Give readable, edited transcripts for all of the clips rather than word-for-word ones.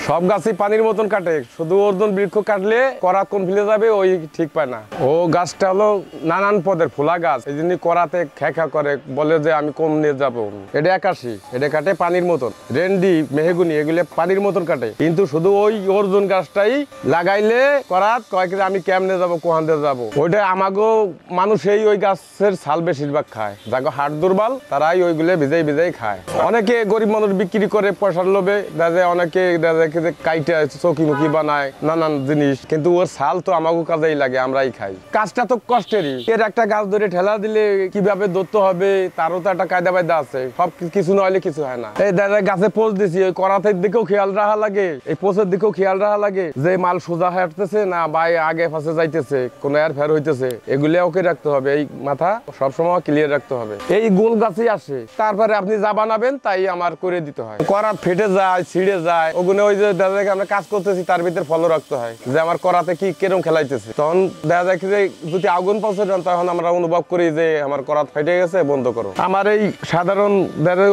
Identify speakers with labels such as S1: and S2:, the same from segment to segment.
S1: সব গাছই পানির মতন কাটে, শুধু অর্জুন বৃক্ষ কাটলে করা কোন ফেলে যাবে ওই ঠিক পায় না। ও গাছটা হলো নানান পদের ফুলা গাছ, এই জন্য করাতে খেখা করে, বলে যে আমি কোন নিয়ে যাবো। এটা একাশি, এটা কাটে পানির মতন। রেন্ডি, মেহগুনি এগুলো পানির মতন কাটে, কিন্তু শুধু ওই অর্জুন গাছটাই লাগাইলে করাত কয়েক আমি কেমনে যাবো, কোহান দিয়ে যাবো। ওইটা আমাগো মানুষই ওই গাছের ছাল বেশিরভাগ খায়, যাকে হাড় দুর্বল তারাই ওইগুলো ভিজাই ভিজাই খায়। অনেকে গরিব মানুষ বিক্রি করে পয়সার লোভে, অনেকে কাইটা চৌকি মুখি বানায় নানান জিনিস, কিন্তু ওর ছাল তো আমাকে কাজেই লাগে, আমরাই খাই। কাজটা তো কষ্টেরই। এর একটা গাছ ধরে ঠেলা দিলে কিভাবে ধরতে হবে তারও তো একটা কায়দা বায়দা আছে, সব কিছু না হলে কিছু হয় না। এই দাদা গাছে পোষ দিছি, ওই করাতের দিকেও খেয়াল রাখা লাগে, এই পোষের দিকেও খেয়াল রাখা লাগে, যে মাল সোজা হাঁটতেছে না বাই আগে পাশে যাইতেছে, কোন এর ফের হইতেছে, এগুলো ওকে রাখতে হবে। এই মাথা সবসময় ক্লিয়ার রাখতে হবে। এই গোল গাছই আসে, তারপরে আপনি যা বানাবেন তাই আমার করে দিতে হয়। করাত ফেটে যায়, ছিঁড়ে যায়, ওগুলো ওই যে দেখা যায় আমরা কাজ করতেছি তার ভিতরে ফলো রাখতে হয়, যে আমার করাতে কি কেরম খেলাইতেছে। তখন দেখা যায় যে যদি আগুন পৌঁছে যান তখন আমরা অনুভব করি যে আমার করাত ফেটে গেছে, বন্ধ করো। আমার এই সাধারণ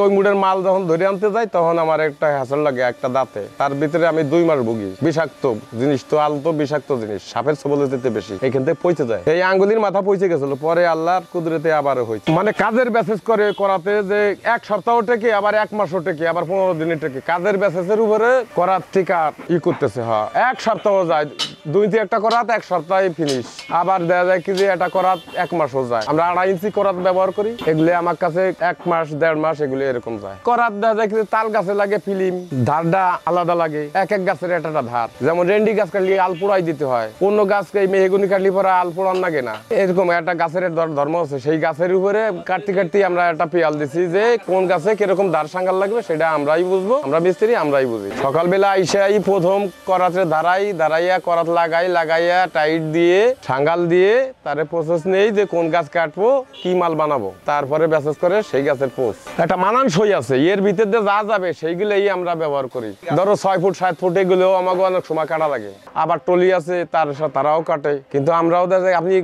S1: ওই মুড়ের মাল যখন ধরে আনতে যাই তখন আমার একটা হাসার লাগে একটা দাঁতে, তার ভিতরে আমি 2 মাস ভুগি। বিষাক্ত জিনিস তো, আলতো বিষাক্ত জিনিস, সাপের ছবল যেতে বেশি, এখান থেকে পৌঁছে যায়। এই আঙ্গুলির মাথা পৌঁছে গেছিল, পরে আল্লাহর কুদরতে আবারও হয়েছে। মানে কাজের ব্যাসেস করে করাতে যে 1 সপ্তাহ টেকে, আবার 1 মাসও টেকে, আবার 15 দিনের টেকে, কাজের ব্যাসেসের উপরে করাত টিকা করতেছে। হ্যাঁ, 1 সপ্তাহ যায়, 2 একটা করাত 1 সপ্তাহে ফিনিশ। আবার দেখা যায় কি যে এটা করাত 1 মাসও যায়। আমরা 2.5 ইঞ্চি করাত ব্যবহার করি, এগুলো আমার কাছে 1 মাস 1.5 মাস এগুলো এরকম যায়। করাত দেখা যায় কি তাল গাছে লাগে ফিলিম, ধারটা আলাদা লাগে, এক গাছের একটা ধার। যেমন রেন্ডি গাছ কাটলে আল পোড়াই দিতে হয়, অন্য গাছকে মেহগুনি কাটলে পরে আল পোড়ান লাগে না। এরকম একটা গাছের ধর্ম আছে, সেই গাছের উপরে কাটতে কাটতে আমরা একটা পিয়াল দিছি যে কোন গাছে কিরকম ধার সাঙ্গাল লাগবে সেটা আমরাই বুঝবো, আমরা মিস্ত্রি আমরাই বুঝি। সকালবেলা আইসাই প্রথম করাতে দাঁড়াইয়া করাত লাগাইয়া টাইট দিয়ে সাঙ্গাল দিয়ে তারে প্রসেস নেই যে কোন গাছ কাটবো, কি মাল বানাবো, তারপরে মেসেজ করে সেই গাছের পোস্ট একটা মানানসই আছে, এর ভিতর দিয়ে যা যাবে সেইগুলোই আমরা ব্যবহার করি। ধরো 6 ফুট 7 ফুট এগুলোও আমাকে অনেক সময় কাটা লাগে। আবার টলি আছে তারাও কাটে, কিন্তু আমরাও দেখা আপনি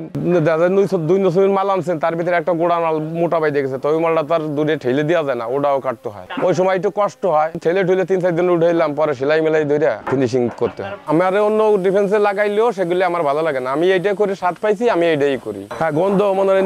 S1: 2 মাল আনছেন, তার ভিতরে একটা গোড়া মাল মোটা পাই দেখেছে, তো ওই মালটা তার দূরে ঠেলে দেওয়া যায় না, ওটাও কাটতে হয়। ওই সময় একটু কষ্ট হয়, ঠেলে 3-4 দিন উঠে এলাম, পরে সেলাই মেলাই ধরে ফিনিশিং করতে হয়। আমার অন্য ডিফেন্সে লাগাইলেও সেগুলো আমার ভালো লাগে না, আমি এইটাই করে স্বাদ পাইছি, আমি এইটাই করি। হ্যাঁ, গন্ধ মনে হয়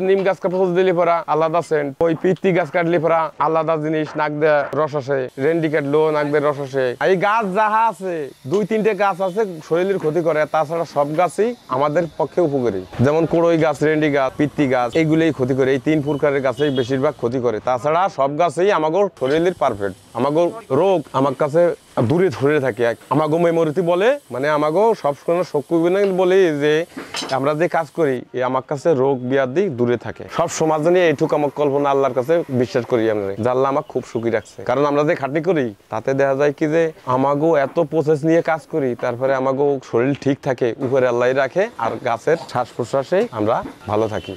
S1: নিম গাছ কাটা দিলে পরা আলাদা সেন্ট, ওই পিত্তি গাছ কাটলে পরা আলাদা জিনিস, নাক দেয়া রস আসে, রেন্ডি কাটলো নাক দিয়ে রস আসে। এই গাছ যাহা আছে 2-3টে গাছ আছে শরীরের ক্ষতি করে, তাছাড়া সব গাছই আমাদের পক্ষে উপকারী। যেমন কড়ই গাছ, রেন্ডি গাছ, পিত্তি গাছ এগুলোই ক্ষতি করে, এই 3 প্রকারের গাছেই বেশিরভাগ ক্ষতি করে। তাছাড়া সব গাছই আমাদের শরীরের পারফেক্ট, আমাদের রোগ আমার কাছে দূরে ধরে থাকে। আমাগো মেমোরিতে বলে, মানে আমাগো সবসময় শক্তি বলে যে আমরা যে কাজ করি আমার কাছে রোগ ব্যাধি দূরে থাকে। সব সমাজ নিয়ে এইটুকু আমার কল্পনা আল্লাহর কাছে বিশ্বাস করি আমরা, আল্লাহ আমাকে খুব সুখী রাখছে। কারণ আমরা যে খাটনি করি তাতে দেখা যায় কি যে আমাগো এত প্রসেস নিয়ে কাজ করি, তারপরে আমাগো শরীর ঠিক থাকে, উপরে আল্লাহ রাখে, আর গাছের শ্বাস প্রশ্বাসে আমরা ভালো থাকি।